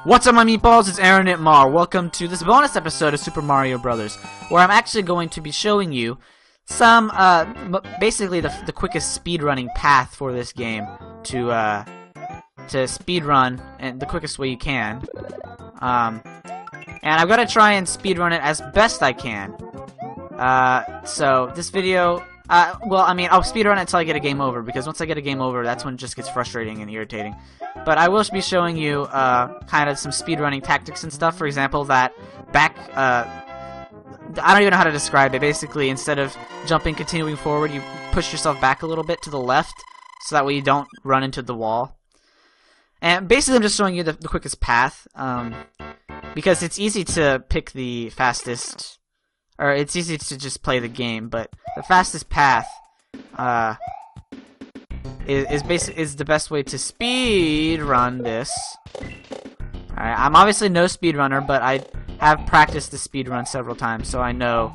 What's up, my meatballs? It's Aaron at Mar. Welcome to this bonus episode of Super Mario Brothers, where I'm actually going to be showing you some, basically the quickest speedrunning path for this game to speedrun in the quickest way you can. And I've got to try and speedrun it as best I can. So this video, well, I mean, I'll speedrun it until I get a game over, because once I get a game over, that's when it just gets frustrating and irritating. But I will be showing you kind of some speedrunning tactics and stuff. For example, that back, I don't even know how to describe it. Basically, instead of jumping, continuing forward, you push yourself back a little bit to the left, so that way you don't run into the wall. And basically, I'm just showing you the quickest path, because it's easy to pick the fastest, or it's easy to just play the game, but the fastest path, is the best way to speed run this. Alright, I'm obviously no speedrunner, but I have practiced the speed run several times, so I know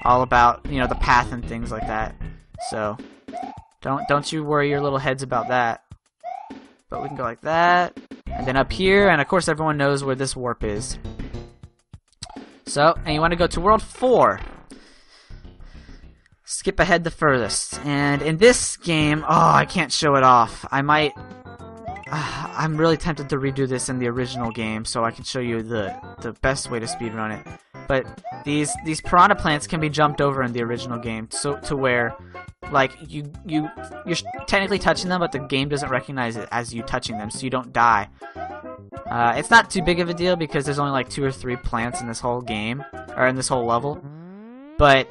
all about, you know, the path and things like that. So don't you worry your little heads about that. But we can go like that, and then up here, and of course everyone knows where this warp is. So, and you want to go to World 4. Skip ahead the furthest. And in this game, oh, I can't show it off. I might... I'm really tempted to redo this in the original game so I can show you the best way to speedrun it. But these piranha plants can be jumped over in the original game, so to where, like, you're technically touching them, but the game doesn't recognize it as you touching them, so you don't die. It's not too big of a deal because there's only like 2 or 3 plants in this whole game, or in this whole level. But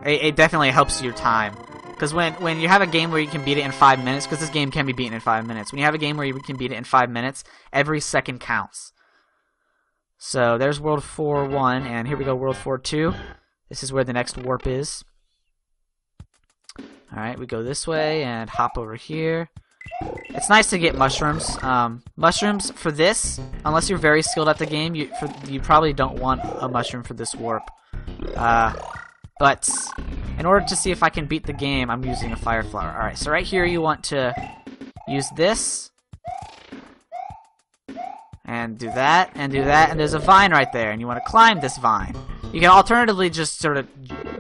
it definitely helps your time. Because when you have a game where you can beat it in 5 minutes, because this game can be beaten in 5 minutes, when you have a game where you can beat it in 5 minutes, every second counts. So there's World 4-1, and here we go, World 4-2. This is where the next warp is. Alright, we go this way and hop over here. It's nice to get mushrooms. Mushrooms for this, unless you're very skilled at the game, you probably don't want a mushroom for this warp. But in order to see if I can beat the game, I'm using a fire flower. Alright, so right here you want to use this. And do that, and do that, and there's a vine right there, and you want to climb this vine. You can alternatively just sort of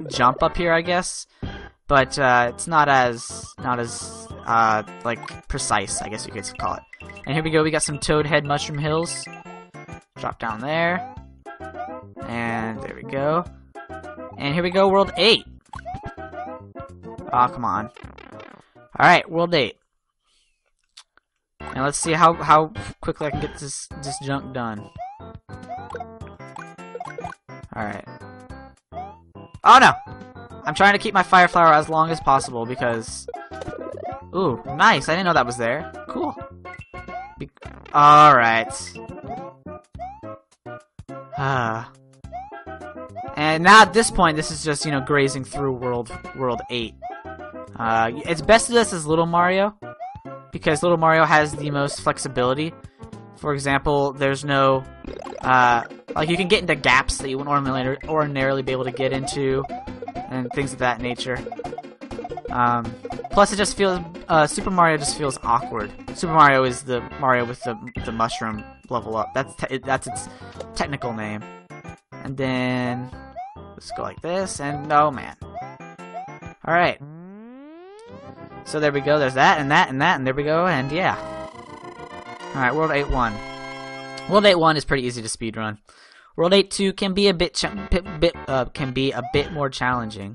jump up here, I guess. But it's not as like precise, I guess you could call it. And here we go, we got some toad head mushroom hills. Drop down there. And there we go. And here we go, World 8. Aw, come on. Alright, World 8. And let's see how quickly I can get this junk done. Alright. Oh no! I'm trying to keep my fire flower as long as possible because... Ooh, nice! I didn't know that was there. Cool. Alright. And now at this point, this is just, you know, grazing through World 8. It's best to do this as Little Mario, because Little Mario has the most flexibility. For example, there's no... like, you can get into gaps that you wouldn't ordinarily be able to get into, and things of that nature. Plus, it just feels... Super Mario just feels awkward. Super Mario is the Mario with the mushroom level up. That's its technical name. And then... let's go like this, and oh man. Alright. So there we go, there's that, and that, and that, and there we go, and yeah. Alright, World 8-1. World 8-1 is pretty easy to speedrun. World 8-2 can be a bit more challenging.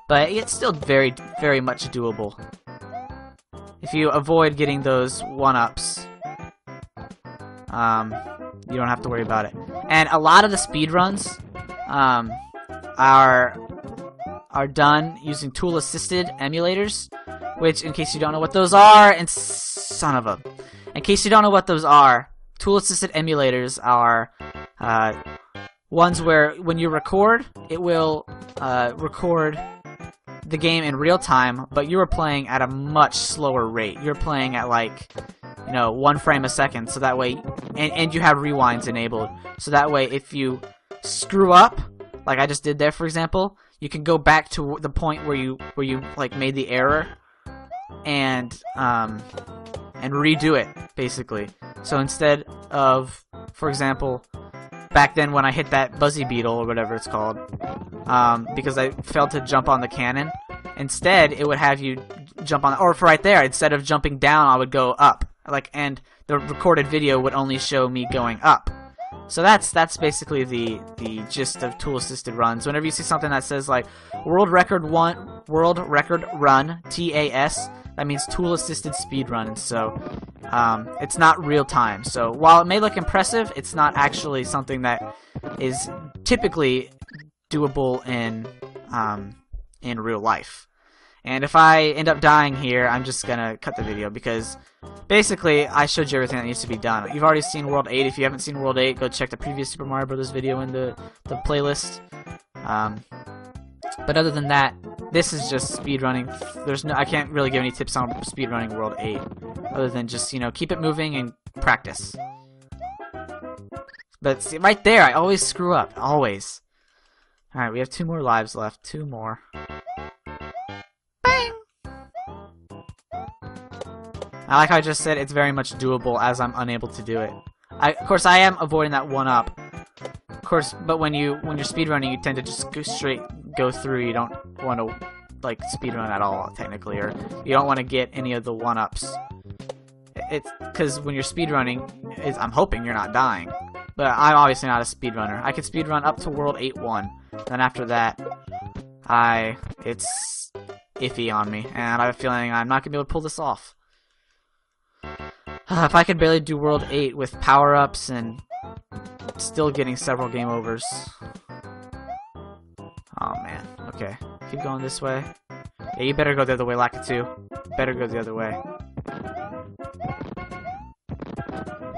But it's still very, very much doable. If you avoid getting those 1-ups, you don't have to worry about it. And a lot of the speedruns are done using tool-assisted emulators, which, in case you don't know what those are, and son of a... In case you don't know what those are, tool-assisted emulators are ones where when you record, it will record the game in real time, but you are playing at a much slower rate. You're playing at like, you know, 1 frame a second, so that way, and you have rewinds enabled, so that way if you screw up, like I just did there, for example, you can go back to the point where you like made the error, and and redo it, basically. So instead of, for example, back then when I hit that Buzzy Beetle, or whatever it's called, because I failed to jump on the cannon, instead it would have you jump on, or for right there, instead of jumping down, I would go up. And the recorded video would only show me going up. So that's basically the gist of tool-assisted runs. Whenever you see something that says like world record run TAS, that means tool-assisted speedrun. And so it's not real time. So while it may look impressive, it's not actually something that is typically doable in real life. And if I end up dying here, I'm just gonna cut the video because basically I showed you everything that needs to be done. You've already seen World 8. If you haven't seen World 8, go check the previous Super Mario Brothers video in the playlist. But other than that, this is just speedrunning. I can't really give any tips on speedrunning World 8, other than just, keep it moving and practice. But see, right there, I always screw up. Always. Alright, we have 2 more lives left. 2 more. I like how I just said it's very much doable as I'm unable to do it. Of course, I am avoiding that 1-up. Of course, but when you're speedrunning, you tend to just go through. You don't want to speedrun at all, technically, or you don't want to get any of the 1-ups. It's because when you're speedrunning, I'm hoping you're not dying. But I'm obviously not a speedrunner. I can speedrun up to World 8-1. Then after that, it's iffy on me, and I have a feeling I'm not gonna be able to pull this off. If I could barely do World 8 with power-ups and still getting several game overs. Oh man, okay. Keep going this way. Yeah, you better go the other way, Lakitu. Better go the other way.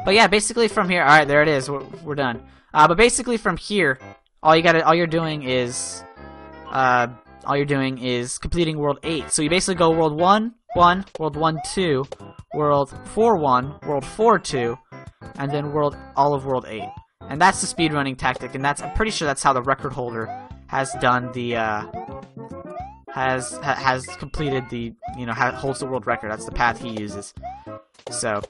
But yeah, basically from here, alright, there it is. We're done. But basically from here, all you're doing is completing World 8. So you basically go World 1, 1, World 1, 2, World 4, 1, World 4, 2, and then all of World 8. And that's the speedrunning tactic, and I'm pretty sure that's how the record holder has done the has completed the holds the world record. That's the path he uses. So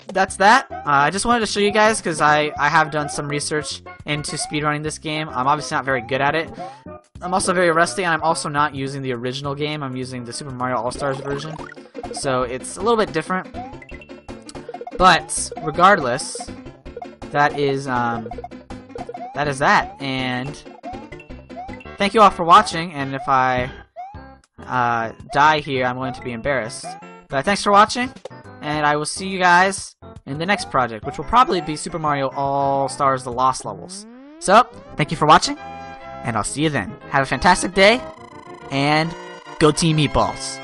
that's that. I just wanted to show you guys because I have done some research into speedrunning this game. I'm obviously not very good at it. I'm also very rusty, and I'm also not using the original game. I'm using the Super Mario All-Stars version. So it's a little bit different. But regardless, that is that. And thank you all for watching, and if I die here, I'm going to be embarrassed. But thanks for watching, and I will see you guys in the next project, which will probably be Super Mario All-Stars The Lost Levels. So, thank you for watching, and I'll see you then. Have a fantastic day, and go Team Meatballs!